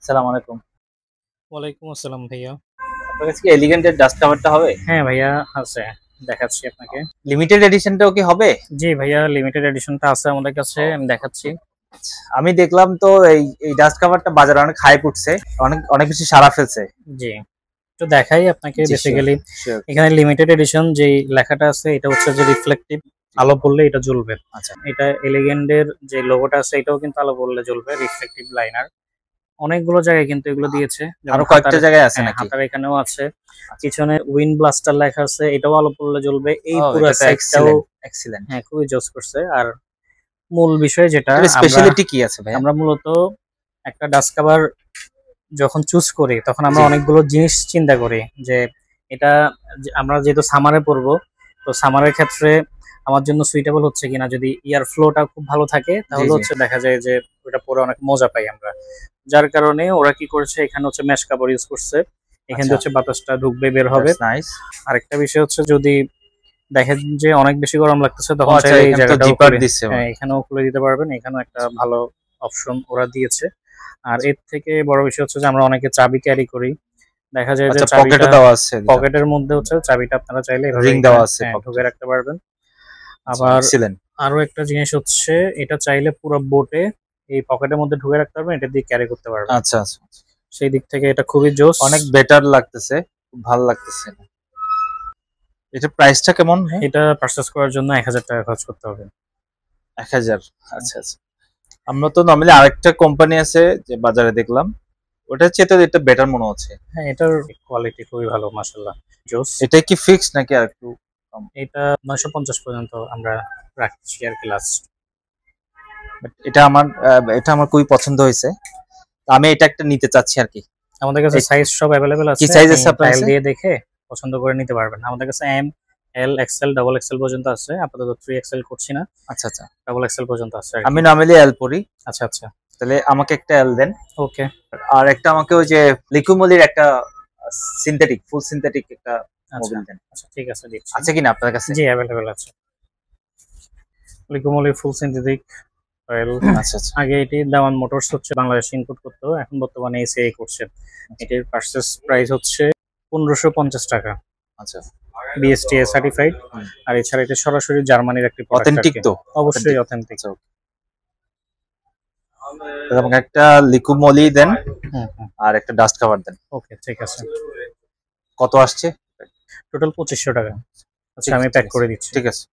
আসসালামু আলাইকুম। ওয়ালাইকুম আসসালাম ভাইয়া। আপনার কাছে কি এলিগেন্টের ডাস্ট কভারটা হবে? হ্যাঁ ভাইয়া, আছে, দেখাচ্ছি আপনাকে। লিমিটেড এডিশনটাও কি হবে? জি ভাইয়া, লিমিটেড এডিশনটা আছে আমাদের কাছে, আমি দেখাচ্ছি। আমি দেখলাম তো এই ডাস্ট কভারটা বাজারে অনেক হাইপ উঠছে, অনেক অনেক বেশি সাড়া ফেলছে। জি, তো দেখাই আপনাকে। জি শিওর, বেসিক্যালি শিওর। এখানে লিমিটেড এডিশন যেই লেখাটা আছে এটা হচ্ছে যে রিফ্লেক্টিভ, আলো পড়লে এটা জ্বলবে। আচ্ছা, এটা এলিগেন্টের যে লোগোটা আছে এটাও কিন্তু আলো পড়লে জ্বলবে, রিফ্লেক্টিভ লাইনার। অনেকগুলো জায়গায় কিন্তু এগুলো দিয়েছে, আরো যেমন কয়েকটা জায়গায় আছে নাকি? হাতার এখানেও আছে। পিছনে উইন্ড ব্লাস্টার লেখা আছে, এটাও আলো পড়লে জ্বলবে। এই ও পুরো এটা তো সাইডটাও এক্সিলেন্ট, এক্সিলেন্ট। হ্যাঁ খুবই জোস করছে। আর মূল বিষয় যেটা এর আমরা স্পেশালিটি কি আছে ভাইয়া? আমরা মূলত একটা ডাস্ট কভার যখন চুজ করি তখন আমরা জি, অনেকগুলো জিনিস চিন্তা করি যে এটা আমরা যেহেতু সামারে পরবো, তো সামারের ক্ষেত্রে আমার জন্য সুইটেবল হচ্ছে কিনা। যদি ইয়ার ফ্লোটা খুব ভালো থাকে জি, তাহলে জি। হচ্ছে দেখা যায় যে ওটা পরে অনেক মজা পাই আমরা। যার কারণে ওরা কি করেছে, এখানে হচ্ছে মেশ কাপড় ইউজ করছে। এখান আচ্ছা, থেকে হচ্ছে বাতাসটা ঢুকবে, বের হবে। That's nice. আরেকটা বিষয় হচ্ছে যদি দেখেন যে অনেক বেশি গরম লাগতেছে ও তখন আচ্ছা, চাইলে এই এখানে তো জায়গাটাও জিপার খুলে, দিচ্ছে হ্যাঁ ওরা। এখানেও খুলে দিতে পারবেন। এখানেও একটা ভালো অপশন ওরা দিয়েছে। আর এর থেকে বড় বিষয় হচ্ছে যে আমরা অনেকে চাবি ক্যারি করি, দেখা যায় যে আচ্ছা, চাবিটা পকেটে দেওয়া আছে এটা। পকেটের মধ্যে হচ্ছে চাবিটা আপনারা চাইলে এভাবে রিং এখানে দেওয়া আছে ঢুকে পকেটে। রাখতে পারবেন। আচ্ছা, আবার এক্সিলেন্ট। আরো একটা জিনিস হচ্ছে, এটা চাইলে পুরো বোটে এই পকেটের মধ্যে ঢুকে রাখতে পারবেন, এটা দিয়ে ক্যারি করতে পারবেন। আচ্ছা, আচ্ছা। সেই দিক থেকে এটা খুবই জোস। অনেক বেটার লাগতেছে। খুব ভালো লাগতেছে। এটার প্রাইসটা কেমন ভাই? এটা পারচেস করার জন্য ১,০০০ টাকা খরচ করতে হবে। ১,০০০। আচ্ছা, আচ্ছা। আমরা তো নরমালি আরেকটা কোম্পানি আছে যে বাজারে দেখলাম। ওটার চেয়ে তো এটা বেটার মনে হচ্ছে। হ্যাঁ, এটার কোয়ালিটি খুবই ভালো, মাশাআল্লাহ, জোস। এটা কি ফিক্সড নাকি আরেকটু কম? এটা ৯৫০ পর্যন্ত আমরা রাখছি আর কি লাস্ট। বাট এটা আমার খুবই পছন্দ হয়েছে। তো আমি এটা একটা নিতে চাচ্ছি আরকি। আমাদের কাছে এই সাইজ সব অ্যাভেলেবেল কি আছে, সাইজ আপনি আছে আপনার ট্রায়াল কাছে? দিয়ে দেখে পছন্দ করে নিতে পারবেন। আমাদের কাছে এম, এল, এক্সেল, ডাবল এক্সেল পর্যন্ত আছে। আপাতত 3 এক্সেল করছি না, আচ্ছা, আচ্ছা। ডাবল এক্সেল পর্যন্ত আছে আর আমি কি। নরমালি এল পড়ি। আচ্ছা আচ্ছা, তাহলে আমাকে একটা এল দেন। ওকে। আর একটা আমাকে ওই যে লিকুমলির একটা ফুল সিনথেটিক একটা আচ্ছা মোবিল দেন। আচ্ছা, ঠিক আছে, দিচ্ছি। আছে কিনা আপনার কাছে? জি, অ্যাভেলেবেল আছে। লিকোমলি ফুল সিনথেটিক অয়েল। আচ্ছা, আচ্ছা। আগে এটি দেওয়ান মোটরস হচ্ছে বাংলাদেশে ইনপুট করতো, এখন বর্তমানে এসিআই করছে। এটির পারচেস প্রাইস হচ্ছে ১৫৫০ টাকা, আচ্ছা। BSTA certified. হুম। আর এছাড়া এটা সরাসরি জার্মানির একটি প্রোডাক্ট আর অথেন্টিক কি। তো? অবশ্যই অথেন্টিক। অথেন্টিক। আচ্ছা, তাহলে আমাকে একটা লিকুমলি দেন হুম হুম, আর একটা ডাস্ট কভার দেন। ওকে, ঠিক আছে। কত আসছে? টোটাল ২৫০০ টাকা। আচ্ছা, ঠিক আমি আছে, ঠিক প্যাক আছে। করে দিচ্ছি। ঠিক আছে।